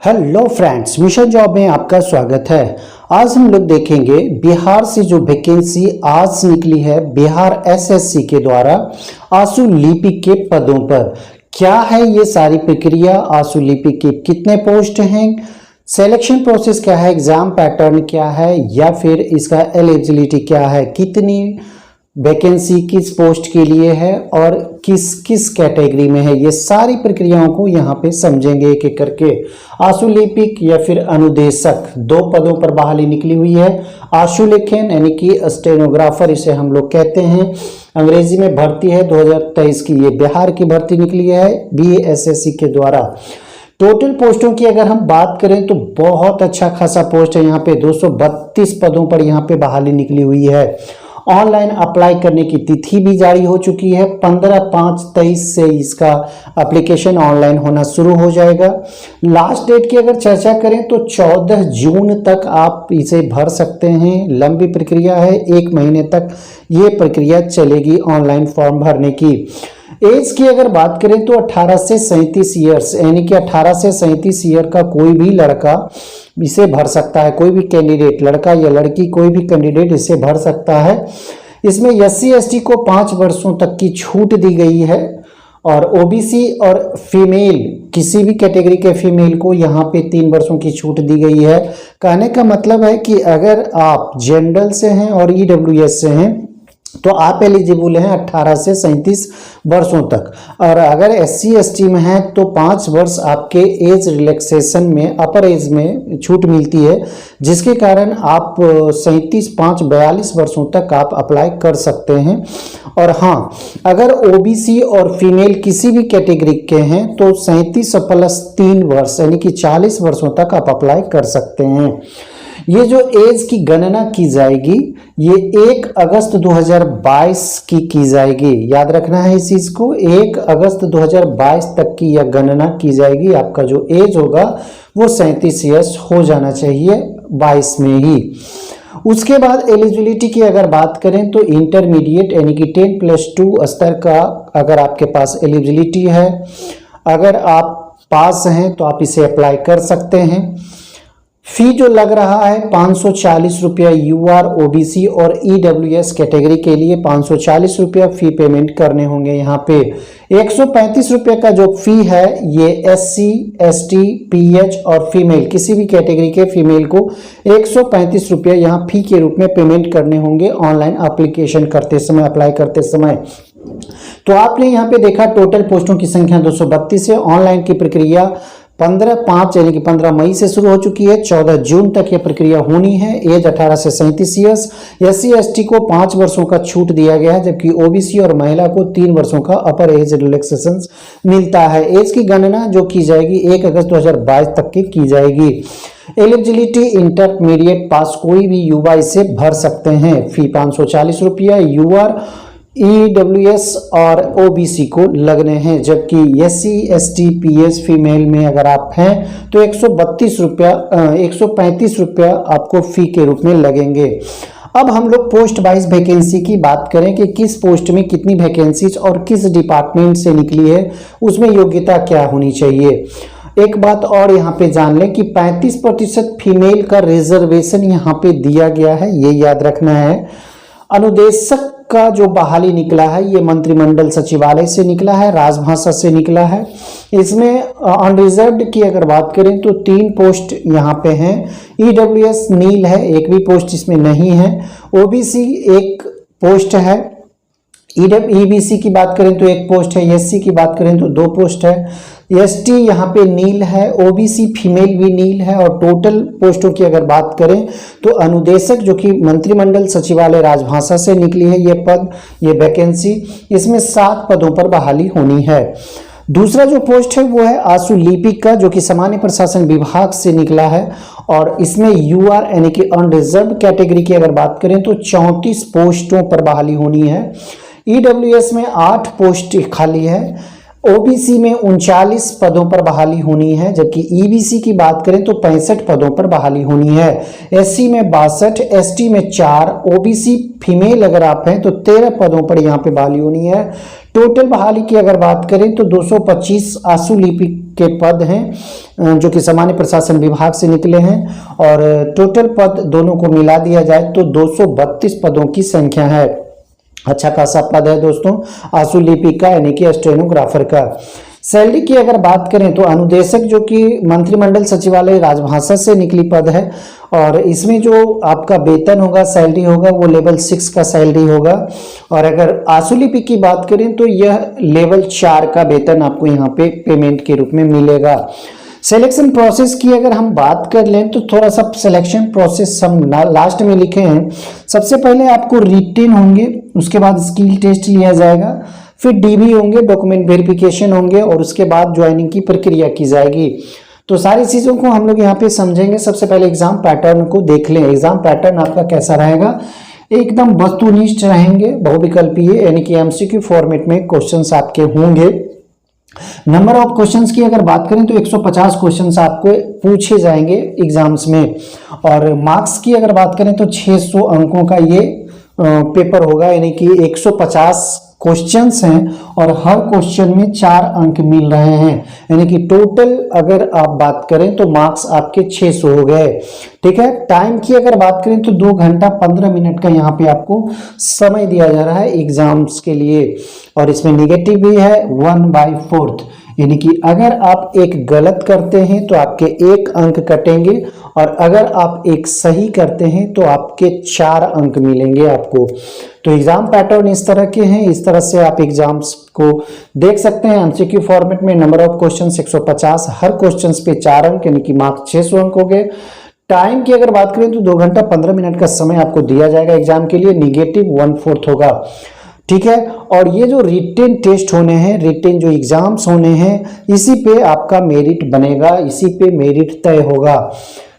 Hello friends, mission job में आपका स्वागत है। आज हम लोग देखेंगे बिहार से जो वैकेंसी आज निकली है बिहार एसएससी के द्वारा आशु लिपिक के पदों पर। क्या है ये सारी प्रक्रिया, आशु लिपिक के कितने पोस्ट हैं, सिलेक्शन प्रोसेस क्या है, एग्जाम पैटर्न क्या है, या फिर इसका एलिजिबिलिटी क्या है, कितनी वैकेंसी किस पोस्ट के लिए है और किस किस कैटेगरी में है, ये सारी प्रक्रियाओं को यहाँ पे समझेंगे एक एक करके। आशु लिपिक या फिर अनुदेशक दो पदों पर बहाली निकली हुई है। आशु लेखन यानी कि स्टेनोग्राफर इसे हम लोग कहते हैं, अंग्रेजी में भर्ती है 2023 की, ये बिहार की भर्ती निकली है बीएसएससी के द्वारा। टोटल पोस्टों की अगर हम बात करें तो बहुत अच्छा खासा पोस्ट है, यहाँ पे 232 पदों पर यहाँ पे बहाली निकली हुई है। ऑनलाइन अप्लाई करने की तिथि भी जारी हो चुकी है, 15/5/23 से इसका एप्लीकेशन ऑनलाइन होना शुरू हो जाएगा। लास्ट डेट की अगर चर्चा करें तो 14 जून तक आप इसे भर सकते हैं। लंबी प्रक्रिया है, 1 महीने तक ये प्रक्रिया चलेगी ऑनलाइन फॉर्म भरने की। एज की अगर बात करें तो 18 से 37 ईयर्स, यानी कि 18 से 37 ईयर का कोई भी लड़का इसे भर सकता है, कोई भी कैंडिडेट, लड़का या लड़की कोई भी कैंडिडेट इसे भर सकता है। इसमें एससी एसटी को 5 वर्षों तक की छूट दी गई है और ओबीसी और फीमेल, किसी भी कैटेगरी के फीमेल को यहाँ पे 3 वर्षों की छूट दी गई है। कहने का मतलब है कि अगर आप जनरल से हैं और ईडब्ल्यूएस से हैं तो आप एलिजिबल हैं 18 से 37 वर्षों तक, और अगर एससी एसटी में हैं तो 5 वर्ष आपके एज रिलैक्सेशन में, अपर एज में छूट मिलती है, जिसके कारण आप 37-5-42 वर्षों तक आप अप्लाई कर सकते हैं। और हाँ, अगर ओबीसी और फीमेल किसी भी कैटेगरी के हैं तो 37 + 3 वर्ष यानी कि 40 वर्षों तक आप अप्लाई कर सकते हैं। ये जो एज की गणना की जाएगी ये 1 अगस्त 2022 की जाएगी, याद रखना है इस चीज को। 1 अगस्त 2022 तक की यह गणना की जाएगी। आपका जो एज होगा वो 37 ईयर्स हो जाना चाहिए 22 में ही। उसके बाद एलिजिबिलिटी की अगर बात करें तो इंटरमीडिएट यानी कि 10+2 स्तर का अगर आपके पास एलिजिबिलिटी है, अगर आप पास हैं तो आप इसे अप्लाई कर सकते हैं। फी जो लग रहा है 540 रुपया यूआर, ओबीसी और ईडब्ल्यूएस कैटेगरी के लिए 540 रुपया फी पेमेंट करने होंगे। यहाँ पे 135 रुपये का जो फी है ये एससी एसटी पीएच और फीमेल, किसी भी कैटेगरी के फीमेल को 135 रुपये यहाँ फी के रूप में पेमेंट करने होंगे ऑनलाइन एप्लीकेशन करते समय, अप्लाई करते समय। तो आपने यहाँ पे देखा टोटल पोस्टों की संख्या 232 है। ऑनलाइन की प्रक्रिया 15/5 यानी कि 15 मई से शुरू हो चुकी है, 14 जून तक यह प्रक्रिया होनी है। एज 18 से 37 ईयर्स। एससी एसटी को 5 वर्षों का छूट दिया गया है, जबकि ओबीसी और महिला को 3 वर्षों का अपर एज रिलैक्सेशन मिलता है। एज की गणना जो की जाएगी 1 अगस्त 2022 तक की जाएगी। एलिजिबिलिटी इंटरमीडिएट पास कोई भी युवा इसे भर सकते हैं। फी 540 रुपया यूआर, ईडब्ल्यूएस और ओबीसी को लगने हैं, जबकि एससी एसटी पीएस फीमेल में अगर आप हैं तो 135 रुपया आपको फी के रूप में लगेंगे। अब हम लोग पोस्ट वाइज वैकेंसी की बात करें कि किस पोस्ट में कितनी वैकेंसीज और किस डिपार्टमेंट से निकली है, उसमें योग्यता क्या होनी चाहिए। एक बात और यहाँ पे जान लें कि 35% फीमेल का रिजर्वेशन यहाँ पे दिया गया है, ये याद रखना है। अनुदेशक का जो बहाली निकला है ये मंत्रिमंडल सचिवालय से निकला है, राजभाषा से निकला है। इसमें अनरिजर्व्ड की अगर बात करें तो 3 पोस्ट यहाँ पे हैं। ईडब्ल्यूएस नील है, एक भी पोस्ट इसमें नहीं है। ओबीसी 1 पोस्ट है। ईबीसी की बात करें तो 1 पोस्ट है। एससी की बात करें तो 2 पोस्ट है। एसटी यहाँ पे नील है, ओबीसी फीमेल भी नील है। और टोटल पोस्टों की अगर बात करें तो अनुदेशक जो कि मंत्रिमंडल सचिवालय राजभाषा से निकली है ये पद, ये वैकेंसी, इसमें 7 पदों पर बहाली होनी है। दूसरा जो पोस्ट है वो है आशु लिपिक का, जो कि सामान्य प्रशासन विभाग से निकला है और इसमें यूआर यानी कि अनरिजर्व्ड कैटेगरी की अगर बात करें तो 34 पोस्टों पर बहाली होनी है। ईडब्ल्यूएस में 8 पोस्ट खाली है। ओबीसी में 39 पदों पर बहाली होनी है, जबकि ईबीसी की बात करें तो 65 पदों पर बहाली होनी है। एससी में 62, एसटी में 4, ओबीसी फीमेल अगर आप हैं तो 13 पदों पर यहाँ पे बहाली होनी है। टोटल बहाली की अगर बात करें तो 225 आंसू लिपि के पद हैं जो कि सामान्य प्रशासन विभाग से निकले हैं, और टोटल पद दोनों को मिला दिया जाए तो 232 पदों की संख्या है। अच्छा खासा पद है दोस्तों आंसू लिपि का, यानी कि स्टेनोग्राफर का। सैलरी की अगर बात करें तो अनुदेशक जो कि मंत्रिमंडल सचिवालय राजभाषा से निकली पद है, और इसमें जो आपका वेतन होगा, सैलरी होगा, वो लेवल 6 का सैलरी होगा। और अगर आंसू लिपि की बात करें तो यह लेवल 4 का वेतन आपको यहाँ पे पेमेंट के रूप में मिलेगा। सिलेक्शन प्रोसेस की अगर हम बात कर लें तो थोड़ा सा सिलेक्शन प्रोसेस हम लास्ट में लिखे हैं। सबसे पहले आपको रिटेन होंगे, उसके बाद स्किल टेस्ट लिया जाएगा, फिर डीबी होंगे, डॉक्यूमेंट वेरिफिकेशन होंगे, और उसके बाद ज्वाइनिंग की प्रक्रिया की जाएगी। तो सारी चीज़ों को हम लोग यहाँ पे समझेंगे। सबसे पहले एग्जाम पैटर्न को देख लें। एग्जाम पैटर्न आपका कैसा रहेगा, एकदम वस्तुनिष्ठ रहेंगे, बहुविकल्पीय यानी कि एमसीक्यू फॉर्मेट में क्वेश्चंस आपके होंगे। नंबर ऑफ क्वेश्चंस की अगर बात करें तो 150 क्वेश्चंस आपको पूछे जाएंगे एग्जाम्स में, और मार्क्स की अगर बात करें तो 600 अंकों का ये पेपर होगा, यानी कि 150 क्वेश्चंस हैं और हर क्वेश्चन में 4 अंक मिल रहे हैं, यानी कि टोटल अगर आप बात करें तो मार्क्स आपके 600 हो गए। ठीक है। टाइम की अगर बात करें तो 2 घंटा 15 मिनट का यहाँ पे आपको समय दिया जा रहा है एग्जाम्स के लिए, और इसमें निगेटिव भी है 1/4, यानी कि अगर आप एक गलत करते हैं तो आपके 1 अंक कटेंगे, और अगर आप एक सही करते हैं तो आपके 4 अंक मिलेंगे आपको। तो एग्जाम पैटर्न इस तरह के हैं, इस तरह से आप एग्जाम्स को देख सकते हैं। एमसीक्यू फॉर्मेट में number of questions 150, her questions पे 4 अंक, यानी कि मार्क्स 600 अंक हो गए। टाइम की अगर बात करें तो 2 घंटा 15 मिनट का समय आपको दिया जाएगा एग्जाम के लिए, निगेटिव 1/4 होगा। ठीक है। और ये जो रिटेन टेस्ट होने हैं, रिटेन जो एग्जाम्स होने हैं, इसी पे आपका मेरिट बनेगा, इसी पे मेरिट तय होगा।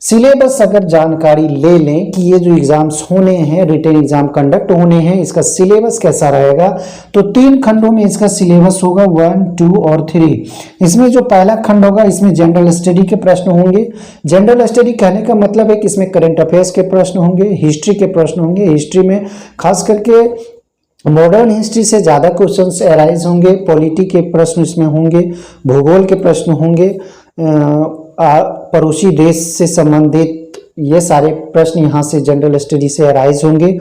सिलेबस अगर जानकारी ले लें कि ये जो एग्जाम्स होने हैं, रिटेन एग्जाम कंडक्ट होने हैं, इसका सिलेबस कैसा रहेगा, तो 3 खंडों में इसका सिलेबस होगा, 1, 2 और 3। इसमें जो पहला खंड होगा, इसमें जनरल स्टडी के प्रश्न होंगे। जनरल स्टडी कहने का मतलब है कि इसमें करंट अफेयर्स के प्रश्न होंगे, हिस्ट्री के प्रश्न होंगे। हिस्ट्री में खास करके मॉडर्न हिस्ट्री से ज़्यादा क्वेश्चंस अराइज होंगे, पॉलिटी के प्रश्न इसमें होंगे, भूगोल के प्रश्न होंगे, पड़ोसी देश से संबंधित ये सारे प्रश्न यहाँ से जनरल स्टडी से अराइज होंगे।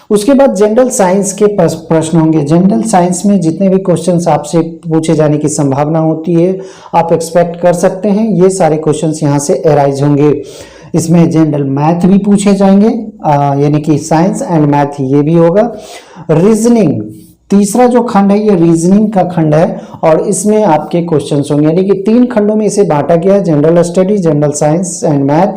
उसके बाद जनरल साइंस के प्रश्न होंगे। जनरल साइंस में जितने भी क्वेश्चंस आपसे पूछे जाने की संभावना होती है, आप एक्सपेक्ट कर सकते हैं, ये सारे क्वेश्चंस यहाँ से अराइज होंगे। इसमें जनरल मैथ भी पूछे जाएंगे, यानी कि साइंस एंड मैथ ये भी होगा। रीजनिंग तीसरा जो खंड है, ये रीजनिंग का खंड है, और इसमें आपके क्वेश्चंस होंगे, यानी कि 3 खंडों में इसे बांटा गया है। General study, general science and math,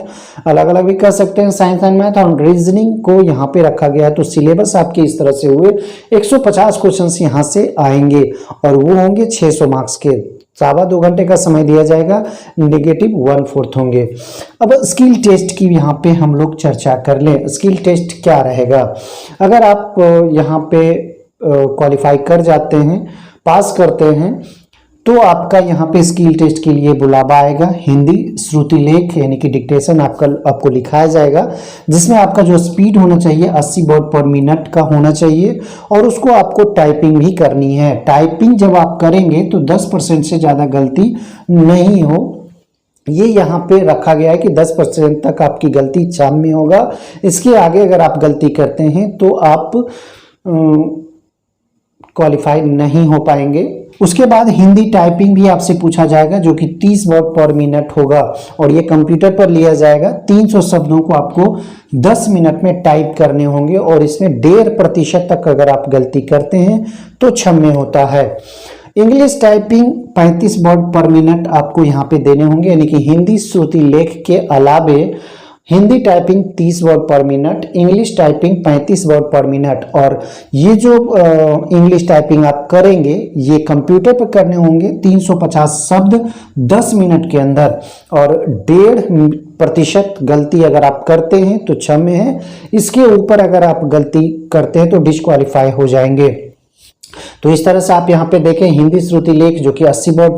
अलग अलग भी कर सकते हैं साइंस एंड मैथ, और रीजनिंग को यहाँ पे रखा गया है। तो सिलेबस आपके इस तरह से हुए, 150 क्वेश्चंस यहाँ से आएंगे, और वो होंगे 600 मार्क्स के। 2.25 घंटे का समय दिया जाएगा, निगेटिव 1/4 होंगे। अब स्किल टेस्ट की यहाँ पे हम लोग चर्चा कर लें। स्किल टेस्ट क्या रहेगा, अगर आप यहाँ पे क्वालिफाई कर जाते हैं, पास करते हैं, तो आपका यहाँ पे स्किल टेस्ट के लिए बुलावा आएगा। हिंदी श्रुति लेख यानी कि डिक्टेशन आपको लिखाया जाएगा, जिसमें आपका जो स्पीड होना चाहिए 80 वर्ड पर मिनट का होना चाहिए, और उसको आपको टाइपिंग भी करनी है। टाइपिंग जब आप करेंगे तो 10% से ज़्यादा गलती नहीं हो, ये यहाँ पे रखा गया है कि 10% तक आपकी गलती एग्जाम में होगा। इसके आगे अगर आप गलती करते हैं तो आप क्वालिफाई नहीं हो पाएंगे। उसके बाद हिंदी टाइपिंग भी आपसे पूछा जाएगा, जो कि 30 वर्ड पर मिनट होगा, और ये कंप्यूटर पर लिया जाएगा। 300 शब्दों को आपको 10 मिनट में टाइप करने होंगे, और इसमें 1.5% तक अगर आप गलती करते हैं तो क्षम्य होता है। इंग्लिश टाइपिंग 35 वर्ड पर मिनट आपको यहाँ पे देने होंगे, यानी कि हिंदी श्रुति लेख के अलावे हिंदी टाइपिंग 30 वर्ड पर मिनट, इंग्लिश टाइपिंग 35 वर्ड पर मिनट। और ये जो इंग्लिश टाइपिंग आप करेंगे, ये कंप्यूटर पर करने होंगे, 350 शब्द 10 मिनट के अंदर, और 1.5% गलती अगर आप करते हैं तो क्षम्य है। इसके ऊपर अगर आप गलती करते हैं तो डिस्क्वालीफाई हो जाएंगे। तो इस तरह से आप यहाँ पे देखें हिंदी श्रुति लेख जो कि 80 वर्ड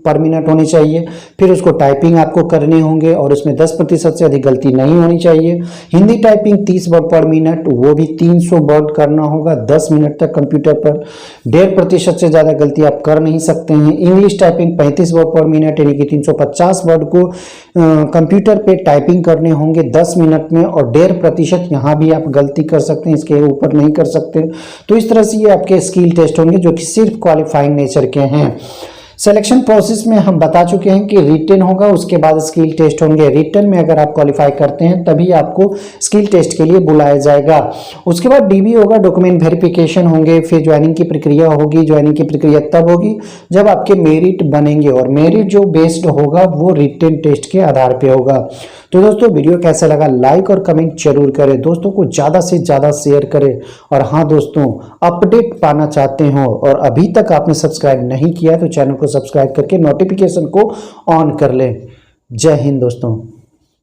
पर मिनट होनी चाहिए, फिर उसको टाइपिंग आपको करने होंगे और उसमें 10% से अधिक गलती नहीं होनी चाहिए। हिंदी टाइपिंग 30 वर्ड पर मिनट, वो भी 300 वर्ड करना होगा 10 मिनट तक कंप्यूटर पर। 1.5% से ज़्यादा गलती आप कर नहीं सकते हैं। इंग्लिश टाइपिंग 35 वर्ड पर मिनट यानी कि 350 वर्ड को कंप्यूटर पे टाइपिंग करने होंगे 10 मिनट में, और 1.5% यहाँ भी आप गलती कर सकते हैं, इसके ऊपर नहीं कर सकते। तो इस तरह से ये आपके स्किल टेस्ट होंगे जो कि सिर्फ क्वालिफाइंग नेचर के हैं। सिलेक्शन प्रोसेस में हम बता चुके हैं कि रिटन होगा, उसके बाद स्किल टेस्ट होंगे। रिटन में अगर आप क्वालिफाई करते हैं तभी आपको स्किल टेस्ट के लिए बुलाया जाएगा। उसके बाद डीबी होगा, डॉक्यूमेंट वेरिफिकेशन होंगे, फिर ज्वाइनिंग की प्रक्रिया होगी। ज्वाइनिंग की प्रक्रिया तब होगी जब आपके मेरिट बनेंगे, और मेरिट जो बेस्ड होगा वो रिटन टेस्ट के आधार पे होगा। तो दोस्तों वीडियो कैसा लगा लाइक और कमेंट जरूर करें, दोस्तों को ज़्यादा से ज़्यादा शेयर करें। और हाँ दोस्तों, अपडेट पाना चाहते हो और अभी तक आपने सब्सक्राइब नहीं किया तो चैनल को सब्सक्राइब करके नोटिफिकेशन को ऑन कर लें। जय हिंद दोस्तों।